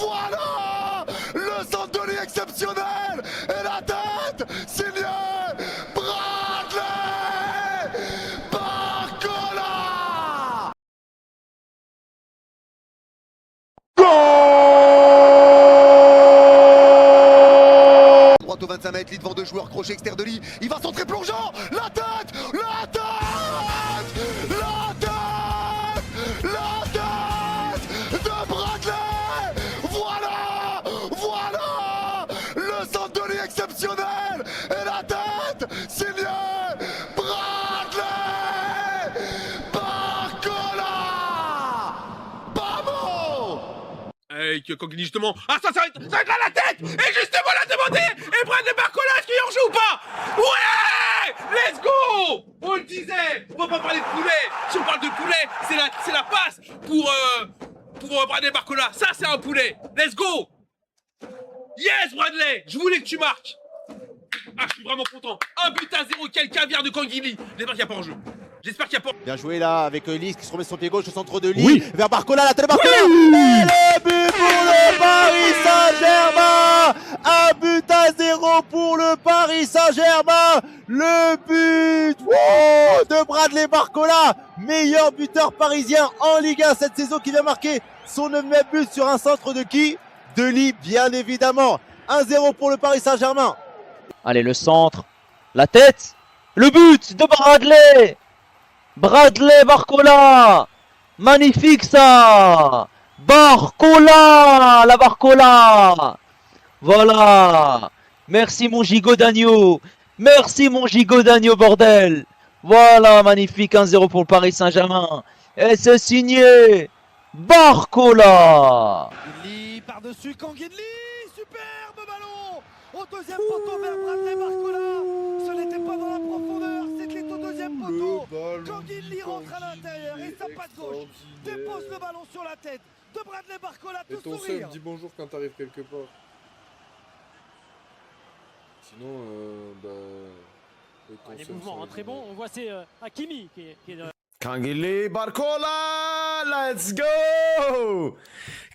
Voilà le centre de lit exceptionnel et la tête signé Bradley Barcola. Droite au 25 mètres, lit devant deux joueurs, crochet extérieur de lit, il va centrer plongeant, la tête, la tête, la tête, la tête de Bradley. Voilà, voilà le centre de lit exceptionnel et la tête signé Bradley Barcola. Vamos. Avec Kangini justement. Ah ça va être là la tête. Et justement la demandé. Et Bradley Barcola, est-ce qu'il en joue ou pas? Ouais. Let's go. On le disait. On va pas parler de poulet. Si on parle de poulet, c'est la passe pour Bradley Barcola. Ça c'est un poulet. Let's go. Yes Bradley. Je voulais que tu marques. Ah je suis vraiment content. 1-0. Quel caviar de Kangini. J'espère qu'il n'y a pas en jeu. J'espère qu'il n'y a pas. Bien joué là avec Lys qui se remet sur son pied gauche au centre de Lys. Oui. Vers Barcola, la tête de Barcola. Et le but pour le Paris Saint-Germain. 1-0 pour le Paris Saint-Germain. Le but de Bradley Barcola, meilleur buteur parisien en Ligue 1 cette saison, qui vient marquer son 9e but sur un centre de qui? De Lys, bien évidemment. 1-0 pour le Paris Saint-Germain. Allez, le centre, la tête, le but de Bradley. Bradley Barcola, magnifique ça. Barcola, la Barcola. Voilà. Merci mon gigot d'agneau. Merci mon gigot d'agneau, bordel. Voilà, magnifique 1-0 pour le Paris Saint-Germain. Et c'est signé Barcola. Lee par-dessus Kangini, superbe ballon au deuxième poteau vers Bradley Barcola. Ce n'était pas dans la profondeur, c'était au deuxième poteau. Kangini rentre à l'intérieur et sa patte gauche dépose le ballon sur la tête de Bradley Barcola. Et ton seul, dis bonjour quand t'arrives quelque part. Sinon, les mouvements très bons, on voit c'est Hakimi qui est Kangini Barcola, let's go!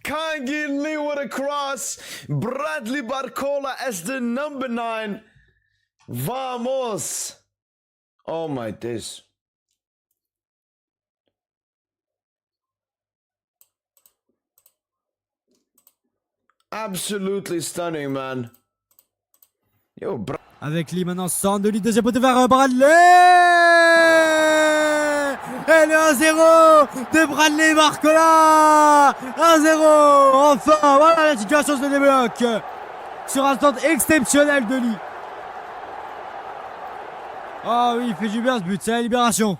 Kangini with a cross, Bradley Barcola as the number 9. Vamos! Oh my days. Absolutely stunning, man. Yo, avec Lee maintenant, centre de Lee, deuxième poteau vers Bradley. Et le 1-0 de Bradley Barcola. 1-0. Enfin, voilà, la situation se débloque sur un centre exceptionnel de Lee. Ah oui, il fait du bien ce but, c'est la libération.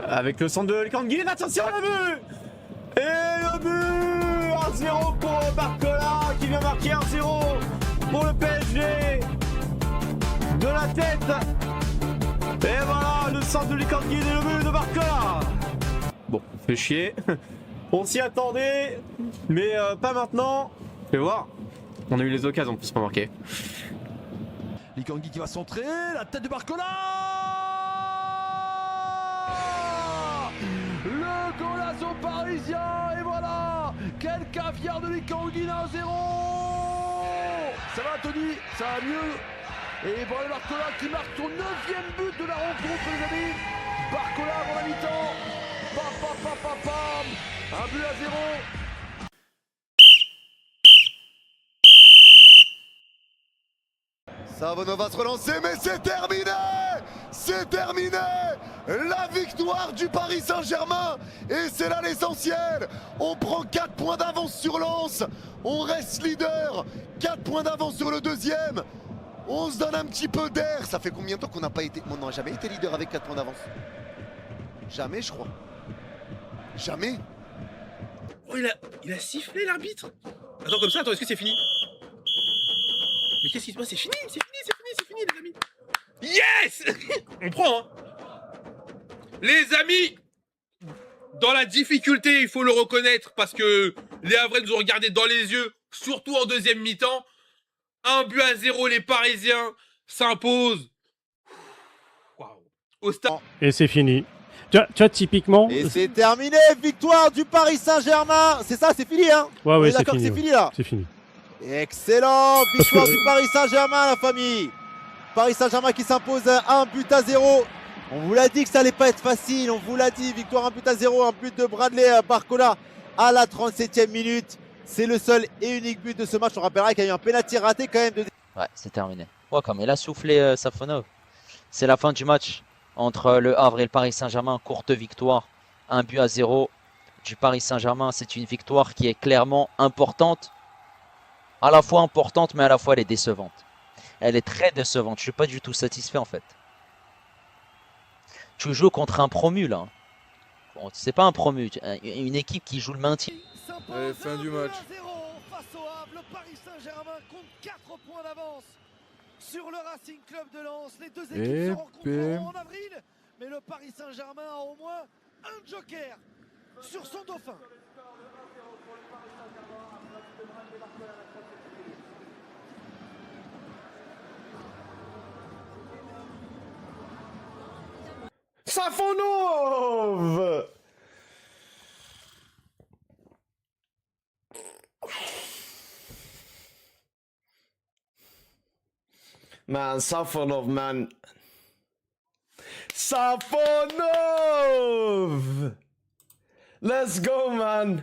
avec le centre de Kangini, attention le but! Et le but! 1-0 pour Barcola qui vient marquer 1-0 pour le PSG. De la tête. Et voilà, le centre de Kangini et le but de Barcola. Bon, fait chier. On s'y attendait, mais pas maintenant. Fais voir. On a eu les occasions pour se remarquer. Likangui qui va centrer, la tête de Barcola. Le golazo parisien, et voilà. Quel caviar de Likangui, 1-0. Ça va Tony, ça va mieux. Et Bradley Barcola qui marque son 9e but de la rencontre, les amis. Barcola avant la mi-temps. Pam. 1-0. Savonov va se relancer, mais c'est terminé! C'est terminé! La victoire du Paris Saint-Germain! Et c'est là l'essentiel! On prend 4 points d'avance sur Lens. On reste leader. 4 points d'avance sur le deuxième. On se donne un petit peu d'air. Ça fait combien de temps qu'on n'a pas été... On n'a jamais été leader avec 4 points d'avance. Jamais, je crois. Jamais. Oh, il a sifflé l'arbitre. Attends, comme ça, attends, est-ce que c'est fini? Mais qu'est-ce qui se passe? C'est fini, les amis. Yes. On prend, hein. Les amis, dans la difficulté, il faut le reconnaître, parce que les Havrais nous ont regardé dans les yeux, surtout en deuxième mi-temps. 1-0, les Parisiens s'imposent. Waouh. Au stade. Et c'est fini. Tu vois, typiquement. Et c'est terminé, victoire du Paris Saint-Germain. C'est ça, c'est fini, hein? Ouais, On ouais, est d'accord que c'est fini là. C'est fini. Excellent, victoire du Paris Saint-Germain, la famille. Paris Saint-Germain qui s'impose 1-0. On vous l'a dit que ça allait pas être facile, on vous l'a dit, victoire 1-0, un but de Bradley Barcola à la 37e minute. C'est le seul et unique but de ce match. On rappellera qu'il y a eu un penalty raté quand même. Ouais, c'est terminé. Ouais, comme il a soufflé Safonov. C'est la fin du match entre le Havre et le Paris Saint-Germain. Courte victoire, 1-0 du Paris Saint-Germain. C'est une victoire qui est clairement importante. À la fois importante, mais à la fois elle est décevante. Elle est très décevante. Je suis pas du tout satisfait en fait. Tu joues contre un promu là. Bon, c'est pas un promu, une équipe qui joue le maintien. Allez, fin du match. Face au Havre, le Paris Saint-Germain compte 4 points d'avance sur le Racing Club de Lens. Les deux équipes se rencontreront en avril, mais le Paris Saint-Germain a au moins un joker sur son dauphin. Safonov! Man, Safonov, man. Safonov! Let's go, man.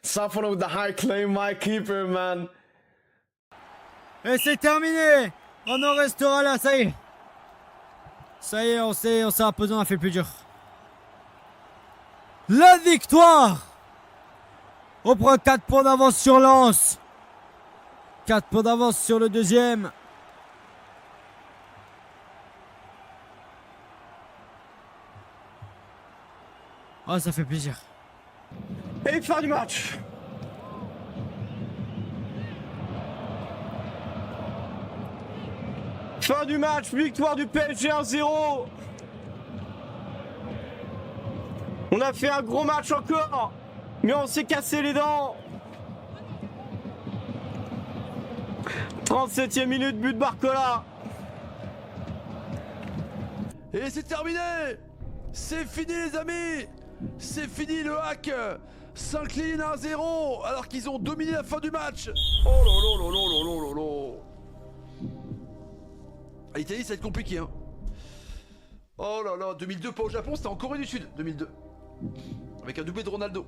Safonov with the high claim, my keeper, man. Et c'est terminé. On en restera là, ça y est. Ça y est, on s'est imposé, on a fait le plus dur. La victoire. On prend 4 points d'avance sur Lens. 4 points d'avance sur le deuxième. Oh, ça fait plaisir. Et fin du match. Fin du match, victoire du PSG 1-0. On a fait un gros match encore, mais on s'est cassé les dents. 37e minute, but de Barcola. Et c'est terminé. C'est fini les amis. C'est fini, le hack s'incline 1-0 alors qu'ils ont dominé la fin du match. Oh là là là là là là là. À l'Italie ça va être compliqué hein. Oh là là, 2002 pas au Japon, c'était en Corée du Sud, 2002. Avec un doublé de Ronaldo.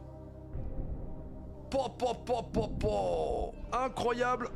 Incroyable.